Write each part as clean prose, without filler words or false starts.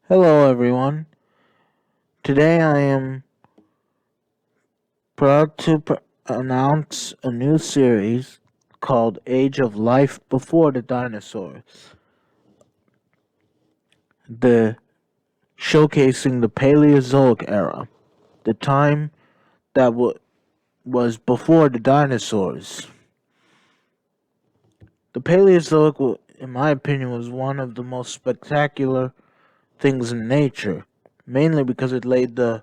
Hello, everyone. Today I am proud to announce a new series called Age of Life Before the Dinosaurs, the showcasing the Paleozoic era, the time that was before the dinosaurs. The Paleozoic, in my opinion, was one of the most spectacular things in nature, mainly because it laid the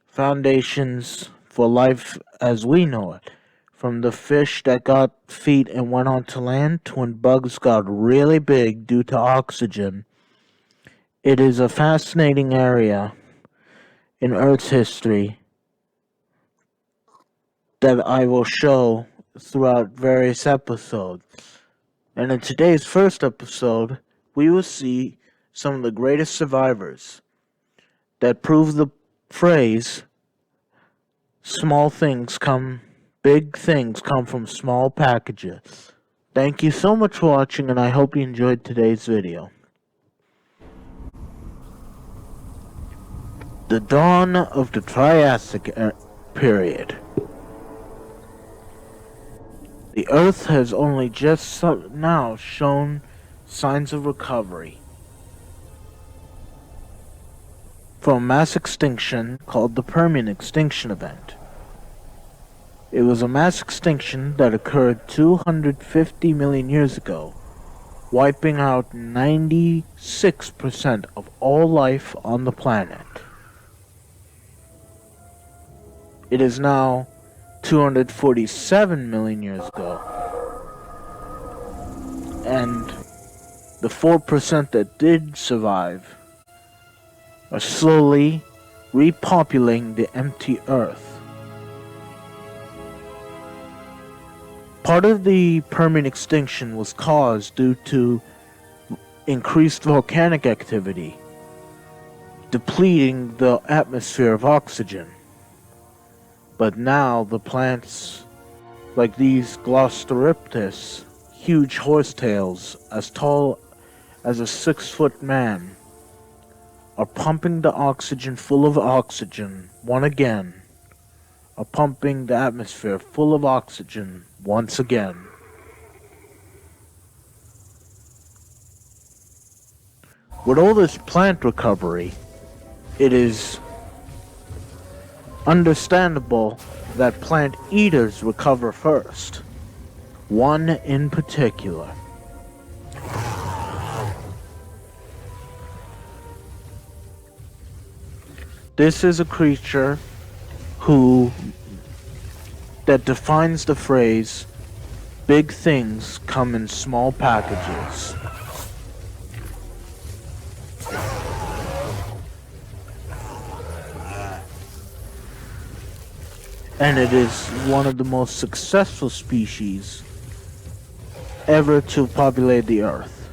foundations for life as we know it. From the fish that got feet and went on to land to when bugs got really big due to oxygen. It is a fascinating area in Earth's history that I will show throughout various episodes. And in today's first episode, we will see some of the greatest survivors that prove the phrase big things come from small packages. Thank you so much for watching, and I hope you enjoyed today's video. The dawn of the Triassic period. The Earth has only just now shown signs of recovery from a mass extinction called the Permian extinction event. It was a mass extinction that occurred 250 million years ago, wiping out 96% of all life on the planet. It is now 247 million years ago, and the 4% that did survive are slowly repopulating the empty Earth. Part of the Permian extinction was caused due to increased volcanic activity, depleting the atmosphere of oxygen. But now the plants, like these Glosteriptus, huge horsetails as tall as a 6-foot man, are pumping the oxygen full of oxygen once again, are pumping the atmosphere full of oxygen once again. With all this plant recovery, it is understandable that plant eaters recover first. One in particular. This is a creature that defines the phrase, big things come in small packages. And it is one of the most successful species ever to populate the Earth.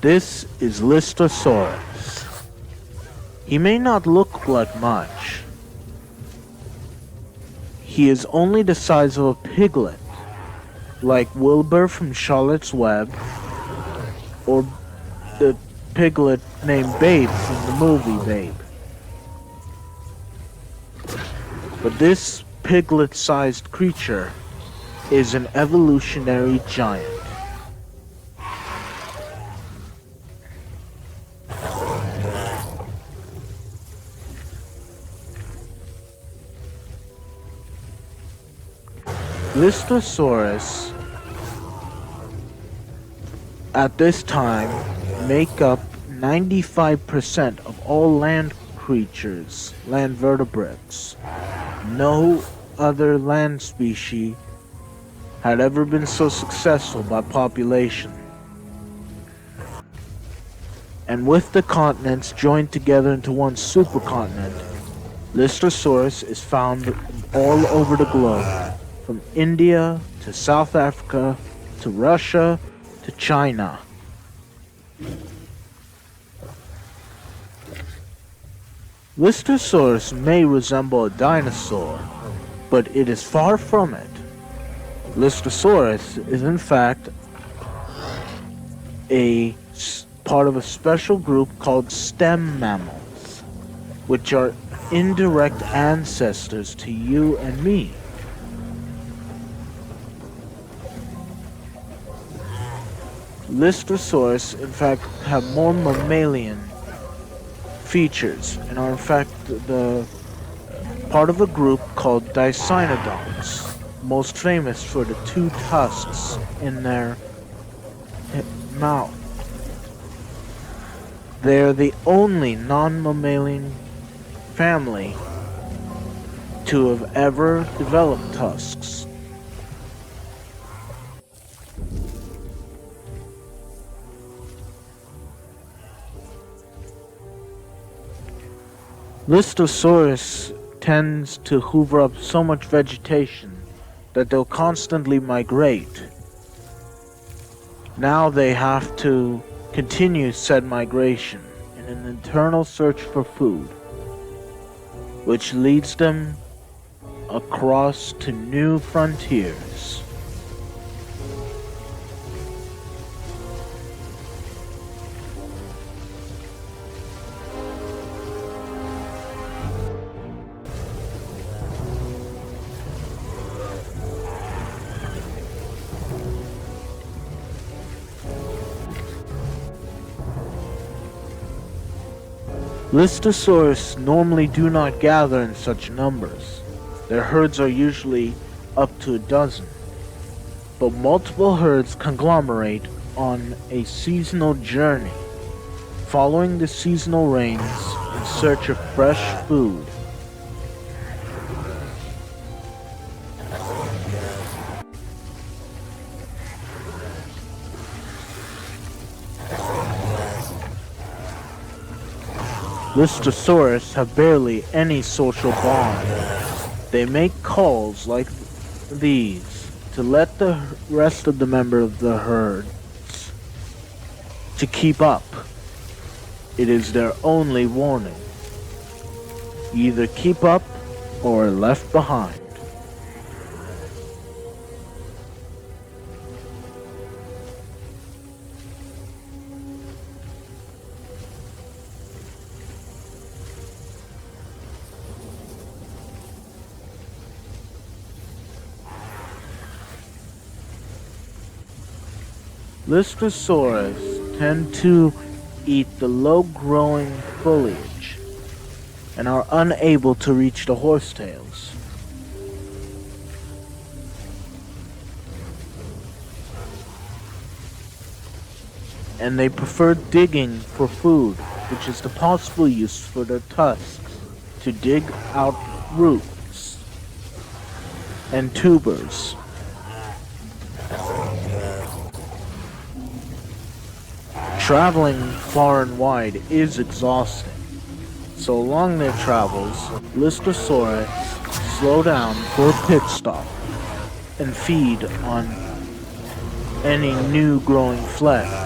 This is Listosaurus. He may not look like much. He is only the size of a piglet, like Wilbur from Charlotte's Web, or the piglet named Babe from the movie Babe. But this piglet-sized creature is an evolutionary giant. Listosaurus at this time make up 95% of all land creatures, land vertebrates. No other land species had ever been so successful by population. And with the continents joined together into one supercontinent, Listosaurus is found all over the globe, from India to South Africa to Russia to China. Listosaurus may resemble a dinosaur, but it is far from it. Listosaurus is in fact a part of a special group called stem mammals, which are indirect ancestors to you and me. Listosaurus, in fact, have more mammalian features and are in fact the part of a group called Dicynodonts, most famous for the two tusks in their mouth. They are the only non-mammalian family to have ever developed tusks. Listosaurus tends to hoover up so much vegetation that they'll constantly migrate. Now they have to continue said migration in an eternal search for food, which leads them across to new frontiers. Listosaurus normally do not gather in such numbers. Their herds are usually up to a dozen, but multiple herds conglomerate on a seasonal journey, following the seasonal rains in search of fresh food. Listosaurus have barely any social bond. They make calls like these to let the rest of the members of the herd to keep up. It is their only warning. You either keep up or are left behind. Listosaurus tend to eat the low-growing foliage and are unable to reach the horsetails. And they prefer digging for food, which is the possible use for their tusks to dig out roots and tubers. Traveling far and wide is exhausting, so along their travels, Listosaurus slow down for a pit stop and feed on any new growing plants.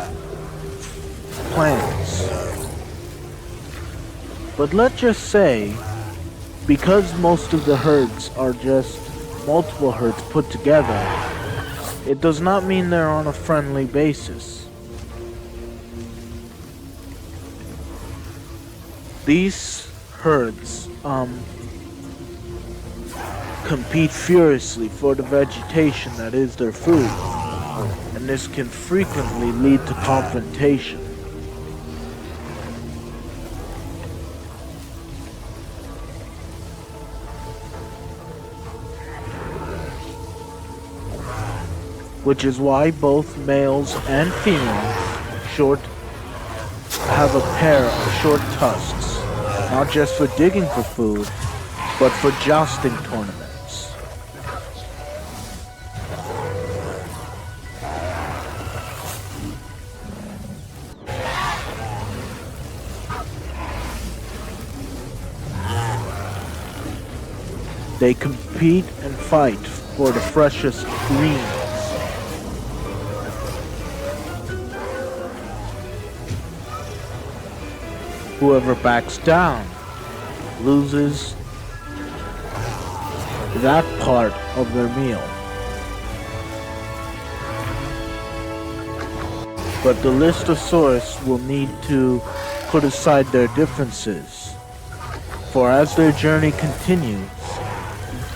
But let's just say, because most of the herds are just multiple herds put together, it does not mean they're on a friendly basis. These herds compete furiously for the vegetation that is their food, and this can frequently lead to confrontation. Which is why both males and females have a pair of short tusks, not just for digging for food, but for jousting tournaments. They compete and fight for the freshest greens. Whoever backs down loses that part of their meal. but the Listosaurus will need to put aside their differences, for as their journey continues,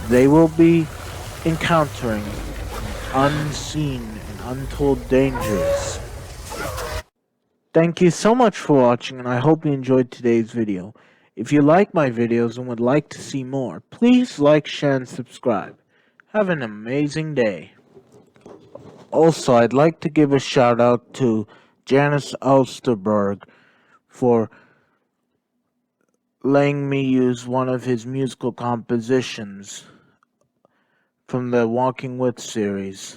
they will be encountering unseen and untold dangers. Thank you so much for watching, and I hope you enjoyed today's video. If you like my videos and would like to see more, please like, share, and subscribe. Have an amazing day. Also, I'd like to give a shout out to Janice Ulsterberg for letting me use one of his musical compositions from the Walking With series.